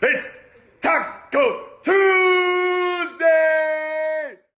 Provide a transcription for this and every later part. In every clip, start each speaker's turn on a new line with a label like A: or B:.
A: It's Taco Tuesday!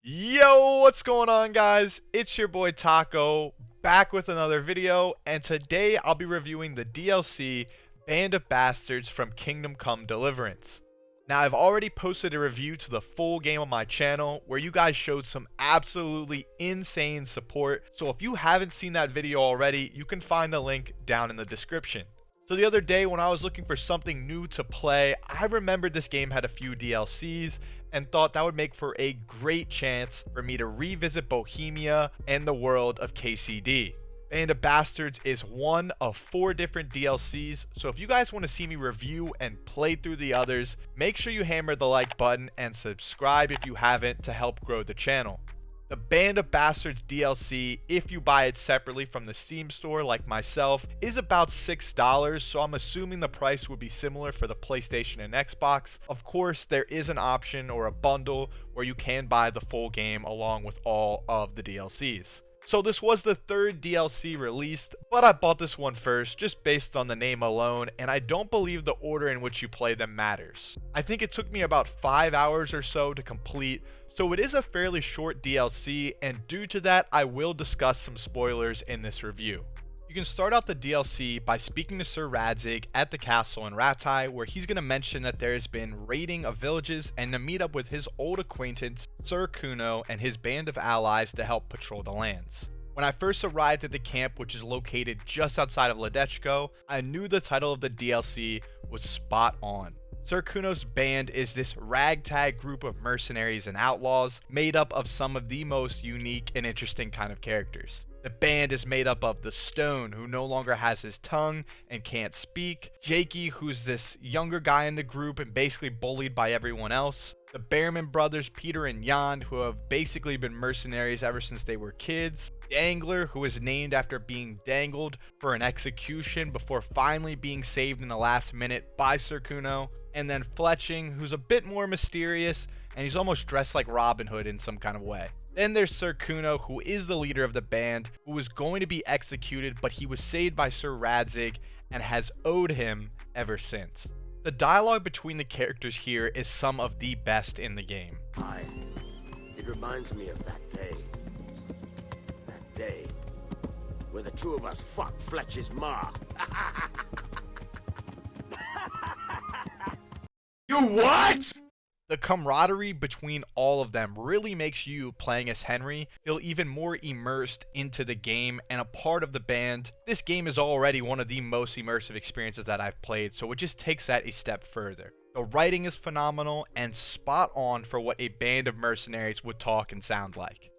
B: Yo, what's going on, guys? It's your boy Taco, back with another video, and today I'll be reviewing the DLC Band of Bastards from Kingdom Come Deliverance. Now, I've already posted a review to the full game on my channel where you guys showed some absolutely insane support, so if you haven't seen that video already, you can find the link down in the description. So the other day when I was looking for something new to play, I remembered this game had a few DLCs and thought that would make for a great chance for me to revisit Bohemia and the world of KCD. Band of Bastards is one of 4 different DLCs, so if you guys want to see me review and play through the others, make sure you hammer the like button and subscribe if you haven't to help grow the channel. The Band of Bastards DLC, if you buy it separately from the Steam store like myself, is about $6, so I'm assuming the price would be similar for the PlayStation and Xbox. Of course, there is an option or a bundle where you can buy the full game along with all of the DLCs. So this was the 3rd DLC released, but I bought this one first just based on the name alone, and I don't believe the order in which you play them matters. I think it took me about 5 hours or so to complete, so it is a fairly short DLC, and due to that I will discuss some spoilers in this review. You can start out the DLC by speaking to Sir Radzig at the castle in Rattay, where he's going to mention that there has been raiding of villages and to meet up with his old acquaintance Sir Kuno and his band of allies to help patrol the lands. When I first arrived at the camp, which is located just outside of Ledechko, I knew the title of the DLC was spot on. Sir Kuno's band is this ragtag group of mercenaries and outlaws made up of some of the most unique and interesting kind of characters. The band is made up of the Stone, who no longer has his tongue and can't speak, Jakey, who's this younger guy in the group and basically bullied by everyone else, the Bearman brothers Peter and Jan, who have basically been mercenaries ever since they were kids, Dangler, who is named after being dangled for an execution before finally being saved in the last minute by Sir Kuno, and then Fletching, who's a bit more mysterious and he's almost dressed like Robin Hood in some kind of way. Then there's Sir Kuno, who is the leader of the band, who was going to be executed, but he was saved by Sir Radzig and has owed him ever since. The dialogue between the characters here is some of the best in the game.
C: It reminds me of that day. That day where the two of us fucked Fletcher's ma.
A: You what?
B: The camaraderie between all of them really makes you, playing as Henry, feel even more immersed into the game and a part of the band. This game is already one of the most immersive experiences that I've played, so it just takes that a step further. The writing is phenomenal and spot on for what a band of mercenaries would talk and sound like.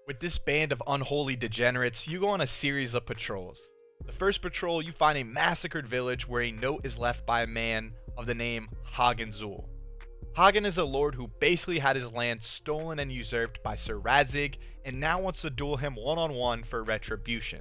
B: With this band of unholy degenerates, you go on a series of patrols. The first patrol, you find a massacred village where a note is left by a man of the name Hagen Zul. Hagen is a lord who basically had his land stolen and usurped by Sir Radzig and now wants to duel him one-on-one for retribution,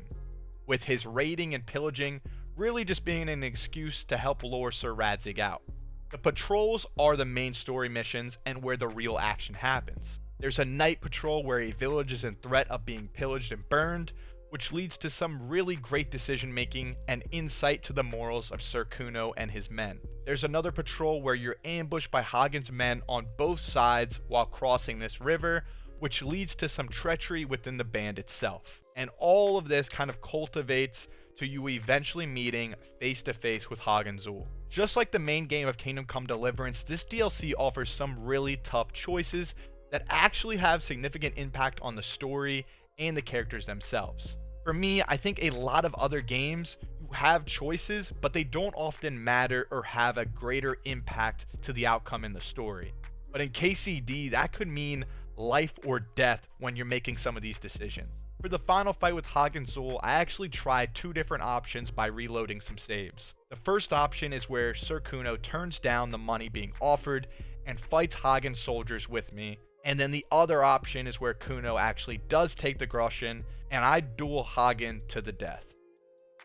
B: with his raiding and pillaging really just being an excuse to help lure Sir Radzig out. The patrols are the main story missions and where the real action happens. There's a night patrol where a village is in threat of being pillaged and burned, which leads to some really great decision making and insight to the morals of Sir Kuno and his men. There's another patrol where you're ambushed by Hagen's men on both sides while crossing this river, which leads to some treachery within the band itself. And all of this kind of cultivates to you eventually meeting face to face with Hagen Zul. Just like the main game of Kingdom Come Deliverance, this DLC offers some really tough choices that actually have significant impact on the story and the characters themselves. For me, I think a lot of other games, you have choices, but they don't often matter or have a greater impact to the outcome in the story. But in KCD, that could mean life or death when you're making some of these decisions. For the final fight with Hagen Zul, I actually tried 2 different options by reloading some saves. The first option is where Sir Kuno turns down the money being offered and fights Hagen's soldiers with me. And then the other option is where Kuno actually does take the Groschen and I duel Hagen to the death.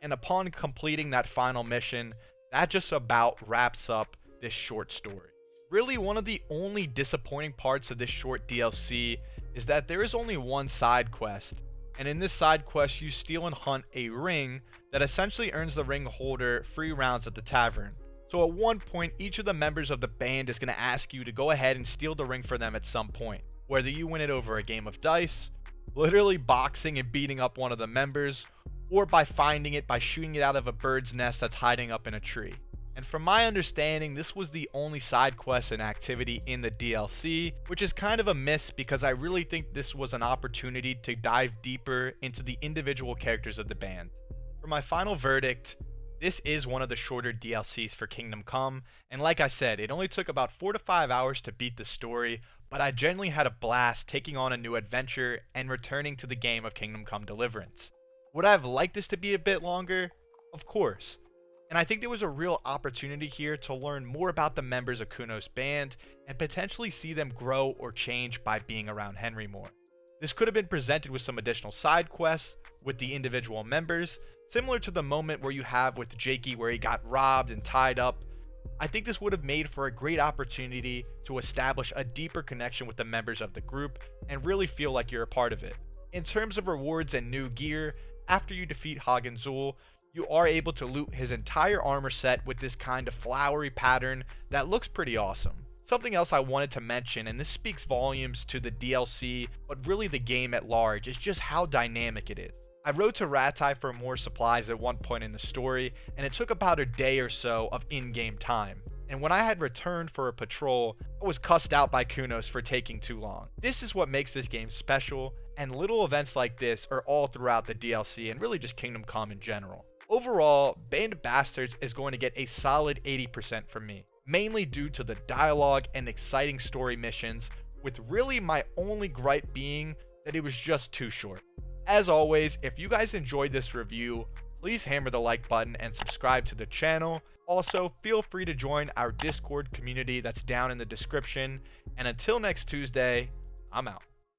B: And upon completing that final mission, that just about wraps up this short story. Really, one of the only disappointing parts of this short DLC is that there is only one side quest, and in this side quest you steal and hunt a ring that essentially earns the ring holder free rounds at the tavern. So at one point, each of the members of the band is going to ask you to go ahead and steal the ring for them at some point. Whether you win it over a game of dice, literally boxing and beating up one of the members, or by finding it by shooting it out of a bird's nest that's hiding up in a tree. And from my understanding, this was the only side quest and activity in the DLC, which is kind of a miss because I really think this was an opportunity to dive deeper into the individual characters of the band. For my final verdict, this is one of the shorter DLCs for Kingdom Come, and like I said, it only took about 4 to 5 hours to beat the story, but I genuinely had a blast taking on a new adventure and returning to the game of Kingdom Come Deliverance. Would I have liked this to be a bit longer? Of course. And I think there was a real opportunity here to learn more about the members of Kuno's band and potentially see them grow or change by being around Henry more. This could have been presented with some additional side quests with the individual members, similar to the moment where you have with Jakey where he got robbed and tied up. I think this would have made for a great opportunity to establish a deeper connection with the members of the group and really feel like you're a part of it. In terms of rewards and new gear, after you defeat Hagen Zul, you are able to loot his entire armor set with this kind of flowery pattern that looks pretty awesome. Something else I wanted to mention, and this speaks volumes to the DLC, but really the game at large, is just how dynamic it is. I rode to Rattay for more supplies at one point in the story, and it took about a day or so of in-game time. And when I had returned for a patrol, I was cussed out by Kunos for taking too long. This is what makes this game special, and little events like this are all throughout the DLC and really just Kingdom Come in general. Overall, Band of Bastards is going to get a solid 80% from me, mainly due to the dialogue and exciting story missions, with really my only gripe being that it was just too short. As always, if you guys enjoyed this review, please hammer the like button and subscribe to the channel. Also, feel free to join our Discord community that's down in the description. And until next Tuesday, I'm out.